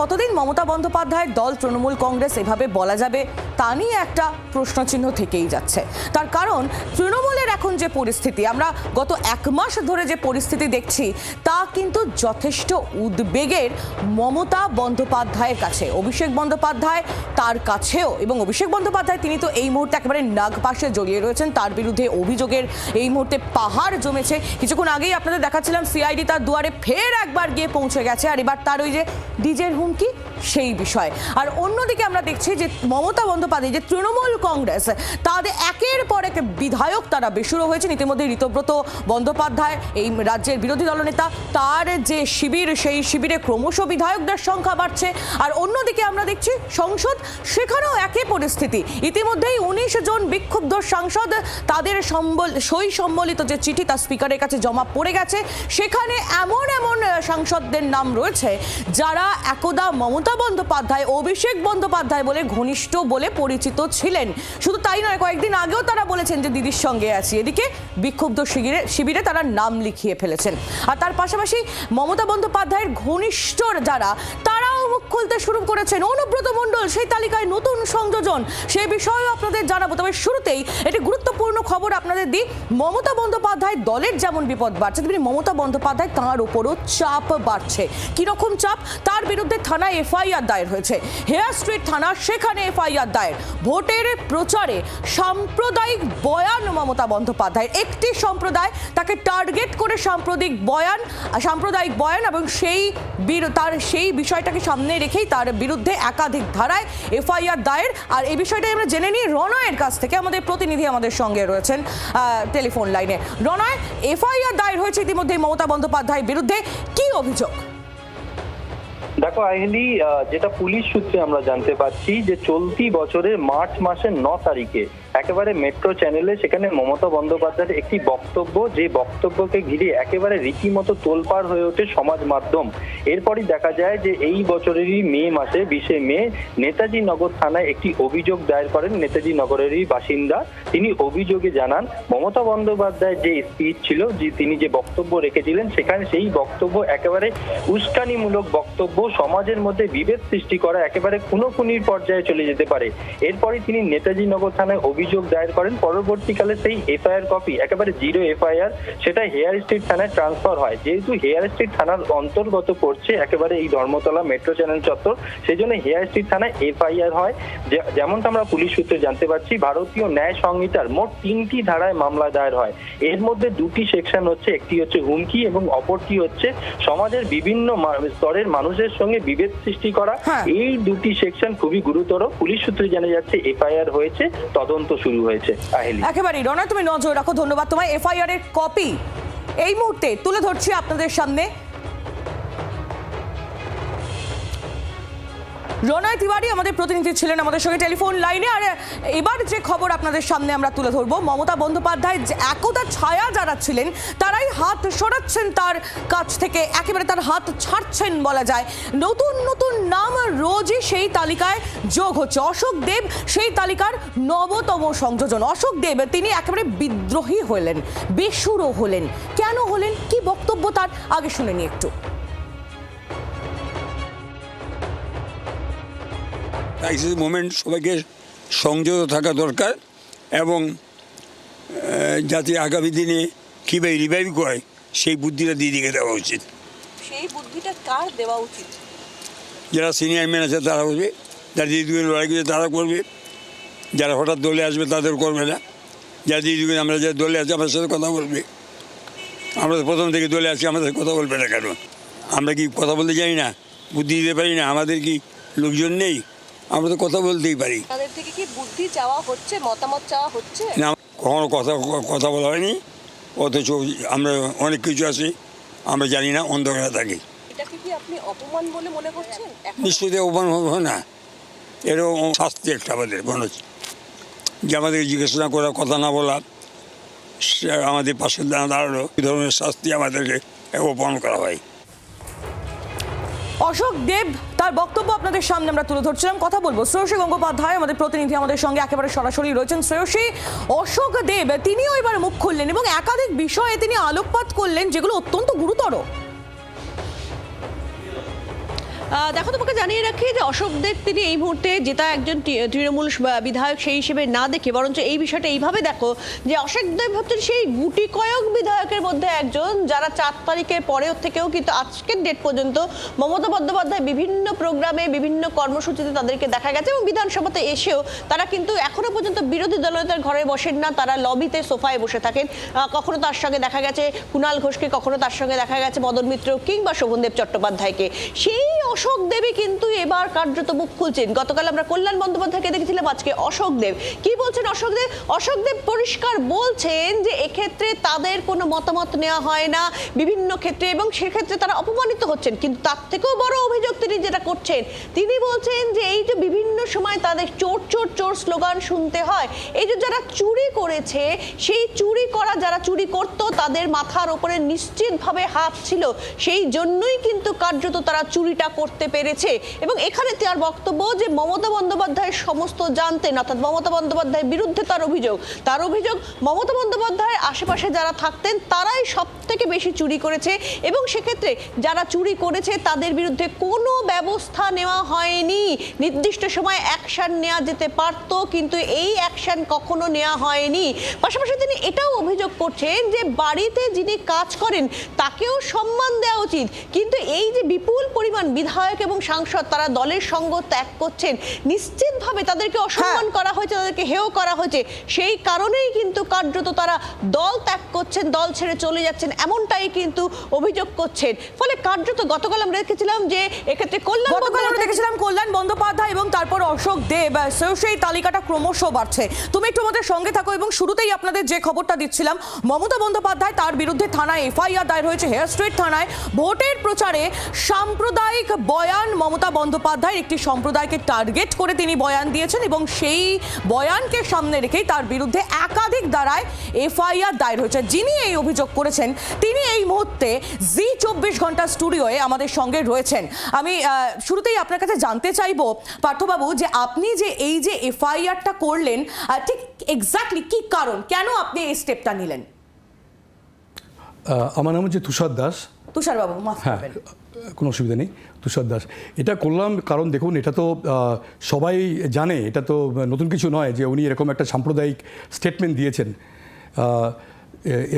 কতদিন মমতা বন্দ্যোপাধ্যায়ের দল তৃণমূল কংগ্রেস এভাবে বলা যাবে তা নিয়ে একটা প্রশ্নচিহ্ন থেকেই যাচ্ছে। তার কারণ তৃণমূলের এখন যে পরিস্থিতি, আমরা গত 1 মাস ধরে যে পরিস্থিতি দেখছি তা কিন্তু যথেষ্ট উদ্বেগের মমতা বন্দ্যোপাধ্যায়ের কাছে, অভিষেক বন্দ্যোপাধ্যায় তার কাছেও। এবং অভিষেক বন্দ্যোপাধ্যায় তিনি তো এই মুহূর্তে একেবারে নাগপাশে জড়িয়ে রয়েছেন, তার বিরুদ্ধে অভিযোগের এই মুহূর্তে পাহাড় জমেছে। কিছুক্ষণ আগেই আপনাদের দেখাচ্ছিলাম সিআইডি তার দুয়ারে ফের একবার গিয়ে পৌঁছে গেছে, আর এবার তার ওই যে ডিজের হুমকি সেই বিষয়। আর অন্যদিকে আমরা দেখছি যে মমতা বন্দ্যোপাধ্যায় যে তৃণমূল কংগ্রেস তাদের একের পর এক বিধায়ক তারা বেসুরো হয়েছেন। ইতিমধ্যে ঋতব্রত বন্দ্যোপাধ্যায় এই রাজ্যের বিরোধী দলনেতা, তার যে শিবির সেই শিবিরে ক্রমশ বিধায়কদের সংখ্যা বাড়ছে। আর অন্যদিকে আমরা দেখছি সংসদ, সেখানেও একই পরিস্থিতি। ইতিমধ্যেই 19 জন বিক্ষুব্ধ সাংসদ তাদের সই সম্বলিত যে চিঠি তা স্পিকারের কাছে জমা পড়ে গেছে। সেখানে এমন এমন সাংসদদের নাম রয়েছে যারা একদা মমতা বন্দ্যোপাধ্যায়, অভিষেক বন্দ্যোপাধ্যায় বলে ঘনিষ্ঠ বলে পরিচিত ছিলেন। শুধু তাই নয়, কয়েকদিন আগেও তারা বলেছেন যে দিদির সঙ্গে আছি। এদিকে বিক্ষুব্ধ শিবিরে তারা নাম লিখিয়ে ফেলেছেন। আর তার পাশাপাশি মমতা বন্দ্যোপাধ্যায়ের ঘনিষ্ঠ যারা, তারাও মুখ খুলতে শুরু করেছেন। অনুব্রত মণ্ডল সেই তালিকায় নতুন সংযোজন, সেই বিষয়েও আপনাদের জানাবো। তবে শুরুতেই একটি গুরুত্বপূর্ণ খবর আপনাদের দিই। মমতা বন্দ্যোপাধ্যায় দলের যেমন বিপদ বাড়ছে, তেমনি মমতা বন্দ্যোপাধ্যায় তাঁর উপরও চাপ বাড়ছে। কিরকম চাপ? তার বিরুদ্ধে থানায় এফআইআর দায়ের হয়েছে, হেয়ার স্ট্রিট থানা, সেখানে এফআইআর দায়ের। ভোটের প্রচারে সাম্প্রদায়িক বয়ান মমতা বন্দ্যোপাধ্যায়, একটি সম্প্রদায় তাকে টার্গেট করে সাম্প্রদায়িক বয়ান এবং সেই বিষয়টাকে সামনে রেখেই তার বিরুদ্ধে একাধিক ধারায় এফআইআর দায়ের। আর এই বিষয়টাই আমরা জেনে নিই রণয়ের কাছ থেকে। আমাদের প্রতিনিধি আমাদের সঙ্গে রয়েছেন টেলিফোন লাইনে। রণয়, এফআইআর দায়ের হয়েছে ইতিমধ্যে মমতা বন্দ্যোপাধ্যায়ের বিরুদ্ধে, কি অভিযোগ? দেখো আইলি, যেটা পুলিশ সূত্রে আমরা জানতে পারছি যে চলতি বছরের মার্চ মাসের 9 তারিখে একেবারে মেট্রো চ্যানেলে সেখানে মমতা বন্দ্যোপাধ্যায়ের একটি বক্তব্য, যে বক্তব্যকে ঘিরে একেবারে রীতিমতো তোলপাড় হয়ে ওঠে সমাজ মাধ্যম। এরপরই দেখা যায় যে এই বছরেরই মে মাসে 20 মে নেতাজি নগর থানায় একটি অভিযোগ দায়ের করেন নেতাজি নগরেরই বাসিন্দা। তিনি অভিযোগে জানান মমতা বন্দ্যোপাধ্যায়ের যে স্পিচ ছিল, যে তিনি যে বক্তব্য রেখেছিলেন, সেখানে সেই বক্তব্য একেবারে উস্কানিমূলক বক্তব্য, সমাজের মধ্যে বিভেদ সৃষ্টি করা, একেবারে খুনোখুনির পর্যায়ে চলে যেতে পারে। এরপরই তিনি নেতাজি নগর থানায় অভিযোগ দায়ের করেন। পরবর্তীকালে সেই এফআইআর কপি, একেবারে 0 এফআইআর, সেটা হেয়ার স্ট্রিট থানায় ট্রান্সফার হয়। যেহেতু হেয়ার স্ট্রিট থানার অন্তর্গত পড়ছে একেবারে এই ধর্মতলা মেট্রো চ্যানেল চত্বর, সেই জন্য হেয়ার স্ট্রিট থানায় এফআইআর হয়। যেমনটা আমরা পুলিশ সূত্রে জানতে পারছি, ভারতীয় ন্যায় সংহিতার মোট 3টি ধারায় মামলা দায়ের হয়। এর মধ্যে 2টি সেকশন হচ্ছে, একটি হচ্ছে হুমকি এবং অপরটি হচ্ছে সমাজের বিভিন্ন স্তরের মানুষের সঙ্গে বিভেদ সৃষ্টি করা। এই 2টি সেকশন খুবই গুরুতর। পুলিশ সূত্রে জানা যাচ্ছে এফআইআর হয়েছে, তদন্ত শুরু হয়েছে। একেবারেই রণা, তুমি নজর রাখো, ধন্যবাদ তোমায়। এফআইআর এর কপি এই মুহূর্তে তুলে ধরছি আপনাদের সামনে। রণয় তিওয়ারি আমাদের প্রতিনিধি ছিলেন আমাদের সঙ্গে টেলিফোন লাইনে। আর এবার যে খবর আপনাদের সামনে আমরা তুলে ধরবো, মমতা বন্দ্যোপাধ্যায় একদা ছায়া যারা ছিলেন তারাই হাত সরাচ্ছেন তার কাছ থেকে, একেবারে তার হাত ছাড়ছেন বলা যায়। নতুন নতুন নাম রোজই সেই তালিকায় যোগ হচ্ছে। অশোক দেব সেই তালিকার 9তম সংযোজন। অশোক দেব তিনি একেবারে বিদ্রোহী হলেন, বেসুরো হলেন। কেন হলেন, কি বক্তব্য তার, আগে শুনে নি একটু। ক্রাইসিস মোমেন্ট, সবাইকে সংযত থাকা দরকার এবং যাতে আগামী দিনে কীভাবে রিভাইভ করে সেই বুদ্ধিটা দিদিকে দেওয়া উচিত। সেই বুদ্ধিটা কার দেওয়া উচিত? যারা সিনিয়র ম্যান আছে তারা করবে, যারা দিদিকে লড়াই করছে তারা করবে, যারা হঠাৎ দলে আসবে তাদের করবে না। যারা দিদিকে আমরা যারা দলে আছি আমাদের সাথে কথা বলবে। আমরা তো প্রথম থেকে দলে আছি, আমাদের কথা বলবে না কেন? আমরা কি কথা বলতে জানি না, বুদ্ধি দিতে পারি না? আমাদের কি লোকজন নেই? আমরা তো কথা বলতেই পারি। তাদের থেকে কি বুদ্ধি চাওয়া হচ্ছে, মতামত চাওয়া হচ্ছে না? কখনো কথা বলা হয়নি, অথচ আমরা অনেক কিছু আছে আমরা জানি না, অন্ধকারে থাকি। এটাকে কি আপনি অপমান বলে মনে করছেন? নিশ্চয়ই অপমান হবে না, এরকম শাস্তি একটা আমাদের মনে হচ্ছে যে আমাদের জিজ্ঞাসা করা, কথা না বলা, আমাদের পাশে দাঁড়ানো, এই ধরনের শাস্তি আমাদেরকে অপমান করা হয়। অশোক দেব তার বক্তব্য আপনাদের সামনে আমরা তুলে ধরছিলাম। কথা বলবো শ্রেয়সী গঙ্গোপাধ্যায়, আমাদের প্রতিনিধি আমাদের সঙ্গে একেবারে সরাসরি রয়েছেন। শ্রেয়সী, অশোক দেব তিনিও এবার মুখ খুললেন এবং একাধিক বিষয়ে তিনি আলোকপাত করলেন যেগুলো অত্যন্ত গুরুতর। দেখো, তোমাকে জানিয়ে রাখি যে অশোক দেব তিনি এই মুহূর্তে জেতা একজন তৃণমূল বিধায়ক সেই হিসেবে না দেখে বরঞ্চ এই বিষয়টা এইভাবে দেখো যে অশোক দেব হচ্ছেন সেই গুটি কয়েক বিধায়কের মধ্যে একজন যারা 4 তারিখের পরেও থেকেও কিন্তু আজকের ডেট পর্যন্ত মমতা বন্দ্যোপাধ্যায় বিভিন্ন প্রোগ্রামে বিভিন্ন কর্মসূচিতে তাদেরকে দেখা গেছে এবং বিধানসভাতে এসেও তারা কিন্তু এখনো পর্যন্ত বিরোধী দলনেতার ঘরে বসেন না, তারা লবিতে সোফায় বসে থাকেন। কখনো তার সঙ্গে দেখা গেছে কুণাল ঘোষকে, কখনো তার সঙ্গে দেখা গেছে মদন মিত্র কিংবা শোভনদেব চট্টোপাধ্যায়কে। সেই অশোক দেবই কিন্তু এবার কার্যত মুখ খুলছেন। গতকাল আমরা কল্যাণ বন্দ্যোপাধ্যায়কে দেখেছিলাম, আজকে অশোক দেব কি বলছেন। অশোক দেব পরিষ্কার বলছেন যে এক্ষেত্রে তাদের কোনো মতামত নেওয়া হয় না বিভিন্ন ক্ষেত্রে এবং সেক্ষেত্রে তারা অপমানিত হচ্ছেন। কিন্তু তার থেকেও বড় অভিযোগ তিনি যেটা করছেন, তিনি বলছেন যে এই যে বিভিন্ন সময় তাদের চোর চোর চোর স্লোগান শুনতে হয়, এই যে যারা চুরি করেছে সেই চুরি করা যারা চুরি করত তাদের মাথার ওপরে নিশ্চিতভাবে হাত ছিল, সেই জন্যই কিন্তু কার্যত তারা চুরিটা করতে পেরেছে। এবং এখানে তার বক্তব্য যে মমতা বন্দ্যোপাধ্যায় সমস্ত জানতেন, অর্থাৎ মমতা বন্দ্যোপাধ্যায়ের বিরুদ্ধে তার অভিযোগ মমতা বন্দ্যোপাধ্যায়ের আশেপাশে যারা থাকতেন তারাই সব থেকে বেশি চুরি করেছে এবং সেক্ষেত্রে যারা চুরি করেছে তাদের বিরুদ্ধে কোনো ব্যবস্থা নেওয়া হয়নি। নির্দিষ্ট সময় অ্যাকশন নেওয়া যেতে পারত, কিন্তু এই অ্যাকশন কখনো নেওয়া হয়নি। পাশাপাশি তিনি এটাও অভিযোগ করছেন যে বাড়িতে যিনি কাজ করেন তাকেও সম্মান দেওয়া উচিত, কিন্তু এই যে বিপুল পরিমাণ বিধায়ক এবং সাংসদ তারা দলের সঙ্গ ত্যাগ করছেন, নিশ্চিতভাবে তাদেরকে অসম্মান করা হয়েছে, তাদেরকে হেয় করা হয়েছে, সেই কারণেই কিন্তু কার্যত তারা দল ত্যাগ করছেন, দল ছেড়ে চলে যাচ্ছেন, এমনটাই কিন্তু অভিযোগ করছেন। ফলে কার্যত গতকাল আমরা দেখেছিলাম যে এক্ষেত্রে কল্যাণ বন্দ্যোপাধ্যায় এবং তারপর অশোক দেব, সেই তালিকাটা ক্রমশ বাড়ছে। তুমি একটু আমাদের সঙ্গে থাকো এবং শুরুতেই আপনাদের যে খবরটা দিচ্ছিলাম, মমতা বন্দ্যোপাধ্যায় তার বিরুদ্ধে থানায় এফআইআর দায়ের হয়েছে হেয়ার স্ট্রিট থানায়। ভোটের প্রচারে সাম্প্রদায়িক বয়ান, মমতা বন্দ্যোপাধ্যায় একটি সম্প্রদায়কে টার্গেট করে তিনি বয়ান দিয়েছেন এবং সেই বয়ানকে সামনে রেখেই তার বিরুদ্ধে একাধিক ধারায় এফআইআর দায়ের হয়েছে। যিনি এই অভিযোগ করেছেন তিনি এই মুহূর্তে জি 24 ঘন্টা স্টুডিওয়ে আমাদের সঙ্গে রয়েছেন। আমি শুরুতেই আপনার কাছে জানতে চাইবো পার্থবাবু, যে আপনি যে এই যে এফআইআরটা করলেন, ঠিক এক্স্যাক্টলি কি কারণ, কেন আপনি এই স্টেপটা নিলেন? আমার নাম হচ্ছে তুষার দাস। তুষারবাবু, মাফ হ্যাঁ, করবেন। কোনো অসুবিধা নেই, তুষার দাস। এটা করলাম কারণ দেখুন, এটা তো সবাই জানে, এটা তো নতুন কিছু নয় যে উনি এরকম একটা সাম্প্রদায়িক স্টেটমেন্ট দিয়েছেন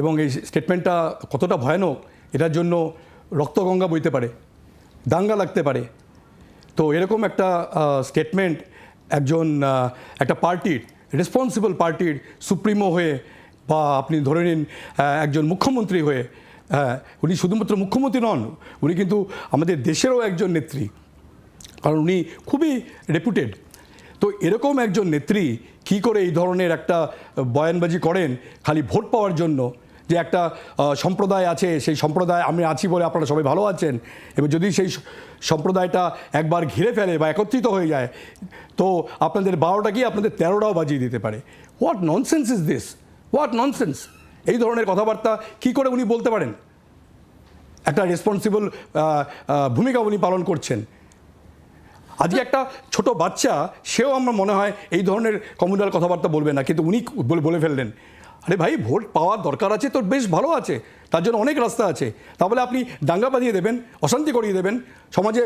এবং এই স্টেটমেন্টটা কতটা ভয়ানক এটার জন্য রক্তগঙ্গা বইতে পারে, দাঙ্গা লাগতে পারে। তো এরকম একটা স্টেটমেন্ট একজন একটা পার্টির, রেসপন্সিবল পার্টির সুপ্রিমো হয়ে বা আপনি ধরে নিন একজন মুখ্যমন্ত্রী হয়ে, উনি শুধুমাত্র মুখ্যমন্ত্রী নন, উনি কিন্তু আমাদের দেশেরও একজন নেত্রী, কারণ উনি খুবই রেপুটেড। তো এরকম একজন নেত্রী কী করে এই ধরনের একটা বয়ানবাজি করেন খালি ভোট পাওয়ার জন্য, যে একটা সম্প্রদায় আছে, সেই সম্প্রদায় আমি আছি বলে আপনারা সবাই ভালো আছেন, এবং যদি সেই সম্প্রদায়টা একবার ঘিরে ফেলে বা একত্রিত হয়ে যায় তো আপনাদের 12টা কি আপনাদের 13টাও বাজিয়ে দিতে পারে। What nonsense is this, what nonsense! এই ধরনের কথাবার্তা কী করে উনি বলতে পারেন? একটা রেসপন্সিবল ভূমিকা উনি পালন করছেন। আজকে একটা ছোট বাচ্চা, সেও আমার মনে হয় এই ধরনের কমিউনাল কথাবার্তা বলবে না, কিন্তু উনি বলে ফেললেন। আরে ভাই, ভোট পাওয়ার দরকার আছে তো বেশ ভালো আছে, তার জন্য অনেক রাস্তা আছে। তাহলে আপনি দাঙ্গা বাঁধিয়ে দেবেন, অশান্তি করিয়ে দেবেন, সমাজে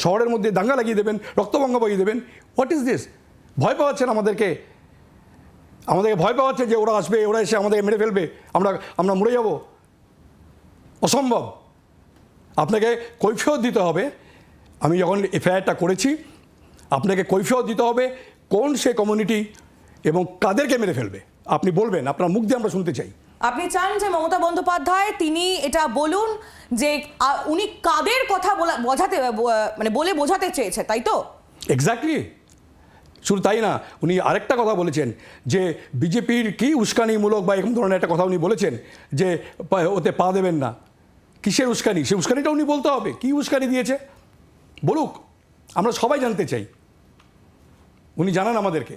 শহরের মধ্যে দাঙ্গা লাগিয়ে দেবেন, রক্তগঙ্গা বইয়ে দেবেন। What is this? ভয় পাওয়াচ্ছেন আমাদেরকে ভয় পাওয়াচ্ছে যে ওরা আসবে, ওরা এসে আমাদেরকে মেরে ফেলবে, আমরা মরে যাব। অসম্ভব। আপনাকে কৈফিয়ত দিতে হবে। আমি যখন এফআইআরটা করেছি, আপনাকে কৈফিয়ত দিতে হবে কোন সে কমিউনিটি এবং কাদেরকে মেরে ফেলবে। আপনি বলবেন, আপনার মুখ দিয়ে আমরা শুনতে চাই। আপনি চান যে মমতা বন্দ্যোপাধ্যায় তিনি এটা বলুন যে উনি কাদের কথা বলে বোঝাতে চেয়েছে, তাই তো? এক্স্যাক্টলি। শুধু তাই না, উনি আরেকটা কথা বলেছেন যে বিজেপির কি উস্কানিমূলক বা এরকম ধরনের একটা কথা উনি বলেছেন যে ওতে পা দেবেন না। কিসের উস্কানি? সে উস্কানিটা উনি বলতে হবে, কি উস্কানি দিয়েছে বলুক, আমরা সবাই জানতে চাই, উনি জানান আমাদেরকে।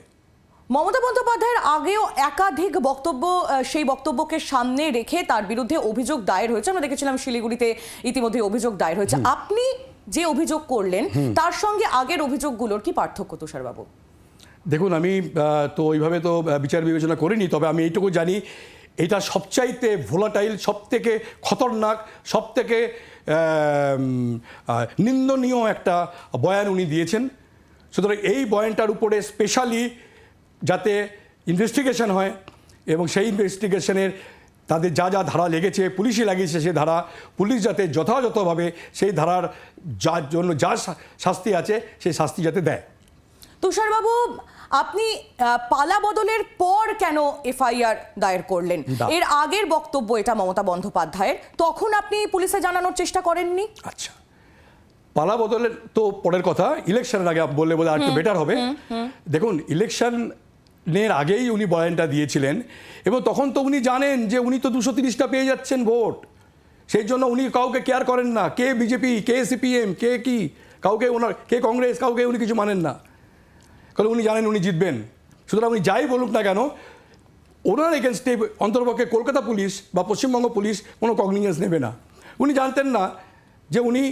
মমতা বন্দ্যোপাধ্যায়ের আগেও একাধিক বক্তব্য, সেই বক্তব্যকে সামনে রেখে তার বিরুদ্ধে অভিযোগ দায়ের হয়েছে। আমরা দেখেছিলাম শিলিগুড়িতে ইতিমধ্যে অভিযোগ দায়ের হয়েছে। আপনি যে অভিযোগ করলেন তার সঙ্গে আগের অভিযোগগুলোর কি পার্থক্য, তুষারবাবু? দেখুন, আমি তো ওইভাবে তো বিচার বিবেচনা করিনি, তবে আমি এইটুকু জানি এটা সবচাইতে ভোলাটাইল, সবথেকে খতরনাক, সবথেকে নিন্দনীয় একটা বয়ান উনি দিয়েছেন। সুতরাং এই বয়ানটার উপরে স্পেশালি যাতে ইনভেস্টিগেশন হয় এবং সেই ইনভেস্টিগেশনের তাদের যা যা ধারা লেগেছে, পুলিশই লাগিয়েছে সেই ধারা, পুলিশ যাতে যথাযথভাবে সেই ধারার যার জন্য যা শাস্তি আছে সেই শাস্তি যাতে দেয়। তুষারবাবু, আপনি পালা বদলের পর কেন এফআইআর দায়ের করলেন? এর আগের বক্তব্য এটা মমতা বন্দ্যোপাধ্যায়ের, তখন আপনি পুলিশে জানানোর চেষ্টা করেননি? আচ্ছা, পালা বদলের তো পরের কথা, ইলেকশনের আগে বললে বোধ হয় একটু বেটার হবে। দেখুন, ইলেকশনের আগেই উনি বয়ানটা দিয়েছিলেন এবং তখন তো উনি জানেন যে উনি তো 230টা পেয়ে যাচ্ছেন ভোট, সেই জন্য উনি কাউকে কেয়ার করেন না, কে বিজেপি, কে সিপিএম, কে কি, কাউকে ওনার, কে কংগ্রেস, কাউকে উনি কিছু মানেন না, কারণ উনি জানেন উনি জিতবেন। সুতরাং উনি যাই বলুক না কেন, ওনার এগেনস্টে অন্তর্পক্ষে কলকাতা পুলিশ বা পশ্চিমবঙ্গ পুলিশ কোনো কগনিজেন্স নেবে না। উনি জানতেন না যে উনি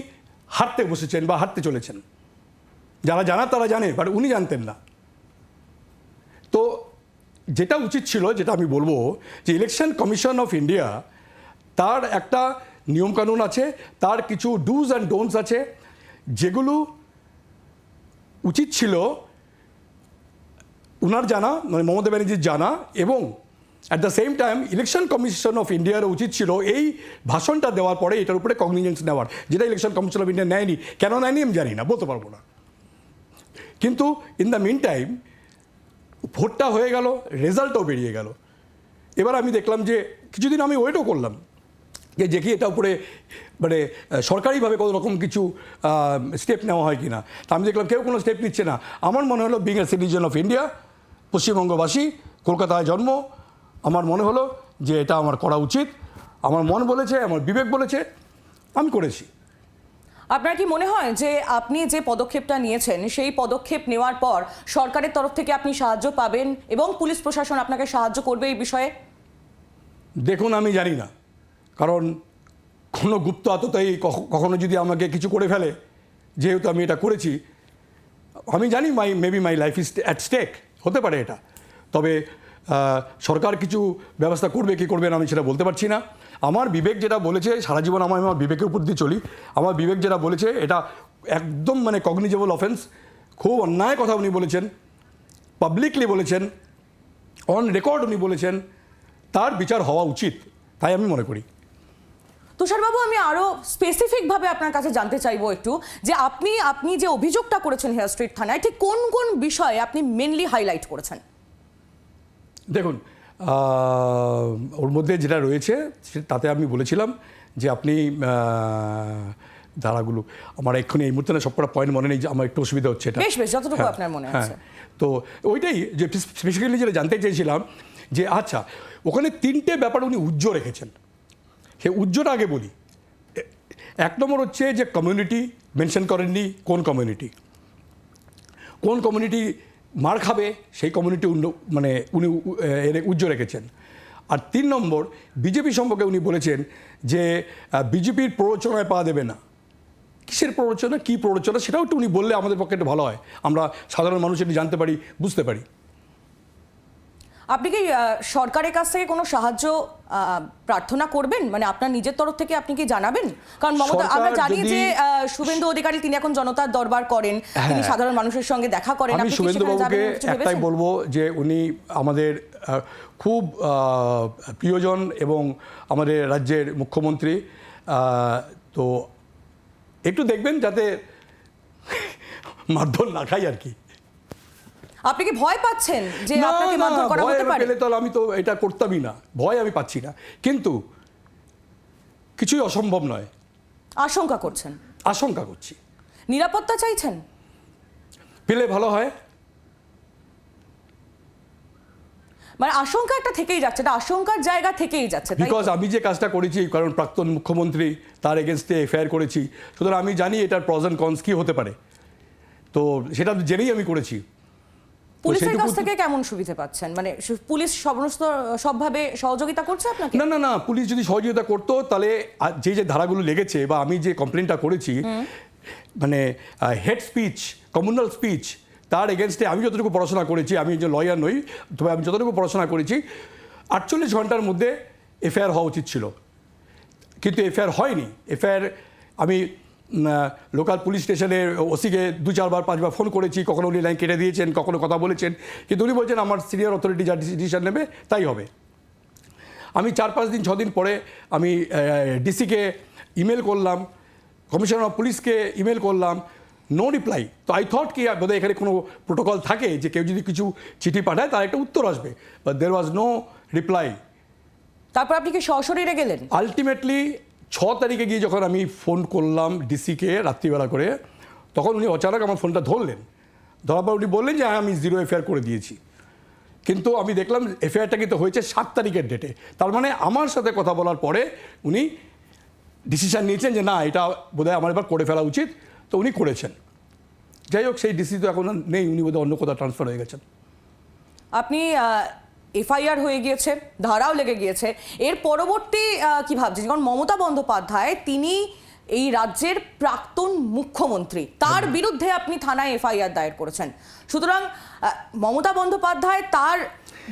হারতে বসেছেন বা হারতে চলেছেন। যারা জানা তারা জানে, বাট উনি জানতেন না। তো যেটা উচিত ছিল, যেটা আমি বলবো, যে ইলেকশন কমিশন অফ ইন্ডিয়া তার একটা নিয়মকানুন আছে, তার কিছু ডুজ অ্যান্ড ডোন্টস আছে, যেগুলো উচিত ছিল উনার জানা, মানে মমতা ব্যানার্জির জানা, এবং at the same time election commission of ইন্ডিয়ার উচিত ছিল এই ভাষণটা দেওয়ার পরে এটার উপরে কগনিজেন্স নেওয়ার, যেটা ইলেকশন কমিশন অফ ইন্ডিয়া নেয়নি। কেন নেয়নি আমি জানি না, বলতে পারবো না। কিন্তু ইন দ্য মিন টাইম ভোটটা হয়ে গেল, রেজাল্টও বেরিয়ে গেল। এবার আমি দেখলাম যে কিছুদিন আমি ওয়েটও করলাম যে দেখি এটা উপরে মানে সরকারিভাবে কোনো রকম কিছু স্টেপ নেওয়া হয় কি না। তা আমি দেখলাম কেউ কোনো স্টেপ নিচ্ছে না। আমার মনে হলো, being a citizen of India, পশ্চিমবঙ্গবাসী, কলকাতায় জন্ম, আমার মনে হলো যে এটা আমার করা উচিত। আমার মন বলেছে, আমার বিবেক বলেছে, আমি করেছি। আপনার কি মনে হয় যে আপনি যে পদক্ষেপটা নিয়েছেন সেই পদক্ষেপ নেওয়ার পর সরকারের তরফ থেকে আপনি সাহায্য পাবেন এবং পুলিশ প্রশাসন আপনাকে সাহায্য করবে এই বিষয়ে? দেখুন, আমি জানি না, কারণ কোনো গুপ্ত আততায়ী কখনো যদি আমাকে কিছু করে ফেলে, যেহেতু আমি এটা করেছি, আমি জানি maybe my life is at stake, হতে পারে এটা। তবে সরকার কিছু ব্যবস্থা করবে কি করবে না আমি সেটা বলতে পারছি না। আমার বিবেক যেটা বলেছে, সারা জীবন আমার বিবেকের উপর দিয়ে চলি, আমার বিবেক যেটা বলেছে এটা একদম মানে কগনিজেবল অফেন্স, খুব অন্যায় কথা উনি বলেছেন, পাবলিকলি বলেছেন, অন রেকর্ড উনি বলেছেন, তার বিচার হওয়া উচিত, তাই আমি মনে করি। তুষারবাবু, আমি আরো স্পেসিফিকভাবে আপনার কাছে জানতে চাইবো একটু, যে আপনি যে অভিযোগটা করেছেন হেয়ার স্ট্রিট থানায়, ঠিক কোন কোন বিষয়ে আপনি মেনলি হাইলাইট করেছেন? দেখুন, ওর মধ্যে যেটা রয়েছে তাতে আমি বলেছিলাম যে আপনি ধারাগুলো, আমার এক্ষুনি এই মুহূর্তে না সবকটা পয়েন্ট মনে নেই, যে আমার একটু অসুবিধা হচ্ছে এটা। বেশ যতটুকু আপনার মনে আছে। তো ওইটাই যে স্পেসিফিক্যালি যেটা জানতে চেয়েছিলাম যে আচ্ছা, ওখানে 3টে ব্যাপার উনি উজ্জ্ব রেখেছেন। সে উজ্জ্বটা আগে বলি। 1 নম্বর হচ্ছে যে কমিউনিটি মেনশন করেননি, কোন কমিউনিটি মার খাবে সেই কমিউনিটি মানে উনি উজ্জ্ব রেখেছেন। আর 3 নম্বর, বিজেপি সম্পর্কে উনি বলেছেন যে বিজেপির প্ররোচনায় পা দেবে না। কিসের প্ররোচনা, কী প্ররোচনা, সেটাও একটু উনি বললে আমাদের পক্ষে একটু ভালো হয়, আমরা সাধারণ মানুষ এটি জানতে পারি, বুঝতে পারি। আপনি কি সরকারের কাছ থেকে কোনো সাহায্য প্রার্থনা করবেন, মানে আপনার নিজের তরফ থেকে আপনি কি জানাবেন? কারণ মমতা, আমরা জানি যে শুভেন্দু অধিকারী তিনি এখন জনতার দরবার করেন, তিনি সাধারণ মানুষের সঙ্গে দেখা করেন। আমি শুভেন্দু বাবুকে একটাই বলবো যে উনি আমাদের খুব প্রিয়জন এবং আমাদের রাজ্যের মুখ্যমন্ত্রী, তো একটু দেখবেন যাতে মারধর না খাই আর কি। আপনি কি ভয় পাচ্ছেন যে আপনাকে মারধর করা হতে পারে? পেলে তো আমি তো এটা করতামই না, ভয় আমি পাচ্ছি না, কিন্তু কিছুই অসম্ভব নয়। আশঙ্কা করছেন? আশঙ্কা করছি। নিরাপত্তা চাইছেন? পেলে ভালো হয়। মানে আশঙ্কা একটা থেকেই যাচ্ছে, এটা আশঙ্কার জায়গা থেকেই যাচ্ছে। বিকজ আমি যে কাজটা করেছি, কারণ প্রাক্তন মুখ্যমন্ত্রী, তার এগেনস্টে এফআইআর করেছি, সুতরাং আমি জানি এটার প্রস এন্ড কনস কী হতে পারে, তো সেটা জেনেই আমি করেছি। পুলিশের কাছ থেকে কেমন সুবিধা পাচ্ছেন? মানে পুলিশ সবভাবে সহযোগিতা করছে আপনাকে? না, পুলিশ যদি সহযোগিতা করতো তাহলে যে ধারাগুলো লেগেছে বা আমি যে কমপ্লেনটা করেছি, মানে হেড স্পিচ, কমিউনাল স্পিচ, তার এগেনস্টে আমি যতটুকু পড়াশোনা করেছি, আমি যে লয়ার নই, তবে আমি যতটুকু পড়াশোনা করেছি, 48 ঘন্টার মধ্যে এফআইআর হওয়া উচিত ছিল, কিন্তু এফআইআর হয়নি। এফআইআর আমি লোকাল পুলিশ স্টেশনের ওসিকে 2-4 বার 5 বার ফোন করেছি, কখনো উনি লাইন কেটে দিয়েছেন, কখনো কথা বলেছেন, কিন্তু উনি বলছেন আমার সিনিয়র অথরিটি যা ডিসিশন নেবে তাই হবে। আমি 4-5 দিন 6 দিন পরে আমি ডিসিকে ইমেল করলাম, কমিশনার অফ পুলিশকে ইমেল করলাম, নো রিপ্লাই। তো আই থট কি বোধহয় এখানে কোনো প্রোটোকল থাকে যে কেউ যদি কিছু চিঠি পাঠায় তার একটা উত্তর আসবে, but there was no reply. তারপর আপনি কি সশরীরে গেলেন? আলটিমেটলি 6 তারিখে গিয়ে যখন আমি ফোন করলাম ডিসিকে রাত্রিবেলা করে, তখন উনি অচানক আমার ফোনটা ধরলেন। ধরার পর উনি বললেন যে হ্যাঁ আমি 0 এফআইআর করে দিয়েছি, কিন্তু আমি দেখলাম এফআইআরটা কিন্তু হয়েছে 7 তারিখের ডেটে। তার মানে আমার সাথে কথা বলার পরে উনি ডিসিশন নিয়েছেন যে না এটা বোধহয় আমার এবার করে ফেলা উচিত, তো উনি করেছেন। যাই হোক, সেই ডিসি তো এখন নেই, উনি বোধহয় অন্য কোথাও ট্রান্সফার হয়ে গেছেন। আপনি এফআইআর হয়ে গিয়েছে, ধারাও লেগে গিয়েছে, এর পরবর্তী কি ভাবছেন? কারণ মমতা বন্দ্যোপাধ্যায় তিনি এই রাজ্যের প্রাক্তন মুখ্যমন্ত্রী, তার বিরুদ্ধে আপনি থানায় এফআইআর দায়ের করেছেন। সুতরাং মমতা বন্দ্যোপাধ্যায় তার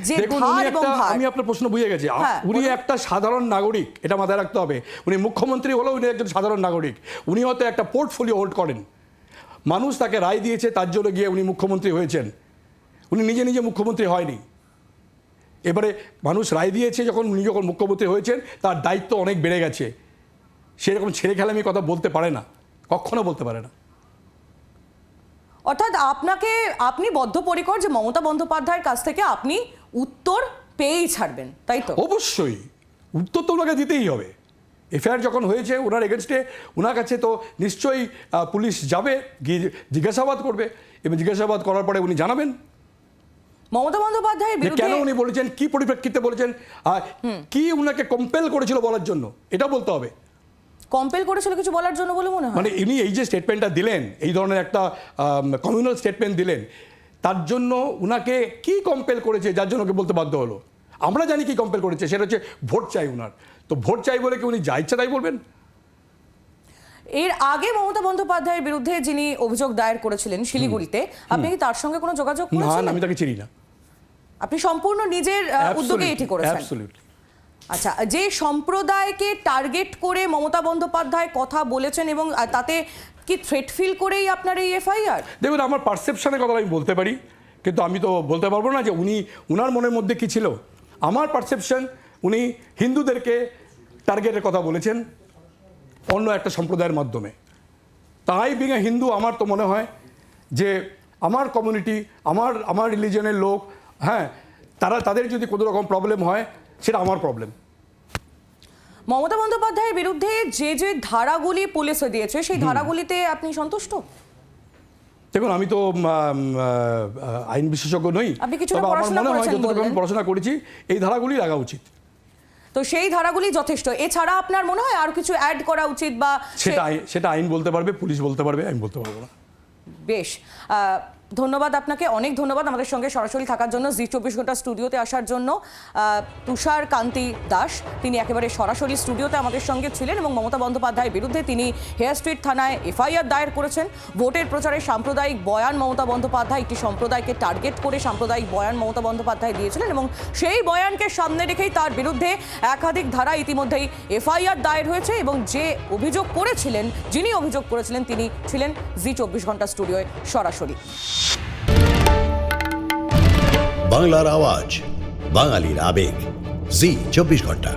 যে দেখুন, ধার এবং ভার, আমি আপনার প্রশ্ন বুঝে গেছি। হ্যাঁ, উনি একটা সাধারণ নাগরিক, এটা মাথায় রাখতে হবে। উনি মুখ্যমন্ত্রী হলেও উনি একজন সাধারণ নাগরিক। উনি হয়তো একটা পোর্টফোলিও হোল্ড করেন, মানুষ তাকে রায় দিয়েছে, তার জন্য গিয়ে উনি মুখ্যমন্ত্রী হয়েছেন। উনি নিজে নিজে মুখ্যমন্ত্রী হয়নি। এবারে মানুষ রায় দিয়েছে, যখন উনি যখন মুখ্যমন্ত্রী হয়েছেন তার দায়িত্ব অনেক বেড়ে গেছে। সেরকম ছেড়ে খেলামি কথা বলতে পারে না, কখনো বলতে পারে না। অর্থাৎ আপনি বদ্ধপরিকর যে মমতা বন্দ্যোপাধ্যায়ের কাছ থেকে আপনি উত্তর পেয়েই ছাড়বেন, তাই তো? অবশ্যই উত্তর তো ওনাকে দিতেই হবে। এফআইআর যখন হয়েছে ওনার এগেনস্টে, ওনার কাছে তো নিশ্চয়ই পুলিশ যাবে, গিয়ে জিজ্ঞাসাবাদ করবে, এবং জিজ্ঞাসাবাদ করার পরে উনি জানাবেন মমতা বন্দ্যোপাধ্যায়ের যে বিরুদ্ধে কেন উনি বলেছেন, কি পরিপ্রেক্ষিতে বলেছেন, কি উনাকে কম্পেল করেছিল বলার জন্য, এটা বলতে হবে। কম্পেল করেছিল কিছু বলার জন্য বলে মনে হয়? মানে ইনি এই যে স্টেটমেন্টটা দিলেন, এই ধরনের একটা কমিউনাল স্টেটমেন্ট দিলেন, তার জন্য উনাকে কি কম্পেল করেছে যার জন্য ওকে বলতে বাধ্য হলো? আমরা জানি কি কম্পেল করেছে, সেটা হচ্ছে ভোট চাই উনার। তো ভোট চাই বলে কি উনি যা ইচ্ছা তাই বলবেন? এর আগে মমতা বন্দ্যোপাধ্যায়ের বিরুদ্ধে যিনি অভিযোগ দায়ের করেছিলেন শিলিগুড়িতে, আপনি কি তার সঙ্গে কোনো যোগাযোগ না, করেছিলেন? আমি তাকে চিনি না। আপনি সম্পূর্ণ নিজের উদ্যোগে এটি করেছেন? অ্যাবসলিউটলি। আচ্ছা, যে সম্প্রদায়কে টার্গেট করে মমতা বন্দ্যোপাধ্যায় কথা বলেছেন এবং তাতে কি থ্রেট ফিল করেই আপনার এই এফআইআর? দেখুন, আমার পারসেপশনের কথা আমি বলতে পারি, কিন্তু আমি তো বলতে পারবো না যে উনার মনের মধ্যে কি ছিল। আমার পারসেপশন, উনি হিন্দুদেরকে টার্গেটের কথা বলেছেন অন্য একটা সম্প্রদায়ের মাধ্যমে। তাই বিং এ হিন্দু, আমার তো মনে হয় যে আমার কমিউনিটি, আমার রিলিজনের লোক, হ্যাঁ, তাদের যদি কোনো রকম প্রবলেম হয় সেটা আমার প্রবলেম। মমতা বন্দ্যোপাধ্যায়ের বিরুদ্ধে যে ধারাগুলি পুলিশে দিয়েছে সেই ধারাগুলিতে আপনি সন্তুষ্ট? দেখুন, আমি তো আইন বিশেষজ্ঞ নই, আপনি কিছুটা তবে আমার পড়াশোনা মনে হয় করেছেন যতটুকু আমি বললেন। পড়াশোনা করেছি এই ধারাগুলি লাগা উচিত। তো সেই ধারাগুলি যথেষ্ট, এছাড়া আপনার মনে হয় আর কিছু অ্যাড করা উচিত? বা সেটা আইন বলতে পারবে, পুলিশ বলতে পারবে, আমি বলতে পারবো না। বেশ, ধন্যবাদ আপনাকে, অনেক ধন্যবাদ আমাদের সঙ্গে সরাসরি থাকার জন্য, জি 24 ঘন্টা স্টুডিওতে আসার জন্য। তুষার কান্তি দাস, তিনি একেবারে সরাসরি স্টুডিওতে আমাদের সঙ্গে ছিলেন এবং মমতা বন্দ্যোপাধ্যায়ের বিরুদ্ধে তিনি হেয়ার স্ট্রিট থানায় এফআইআর দায়ের করেছেন। ভোটের প্রচারে সাম্প্রদায়িক বয়ান মমতা বন্দ্যোপাধ্যায়, একটি সম্প্রদায়কে টার্গেট করে সাম্প্রদায়িক বয়ান মমতা বন্দ্যোপাধ্যায় দিয়েছিলেন এবং সেই বয়ানকে সামনে রেখেই তার বিরুদ্ধে একাধিক ধারা ইতিমধ্যেই এফআইআর দায়ের হয়েছে এবং যিনি অভিযোগ করেছিলেন তিনি ছিলেন জি 24 ঘন্টা স্টুডিওয় সরাসরি। বাংলার আওয়াজ, বাঙালির আবেগ, জি 24 ঘন্টা।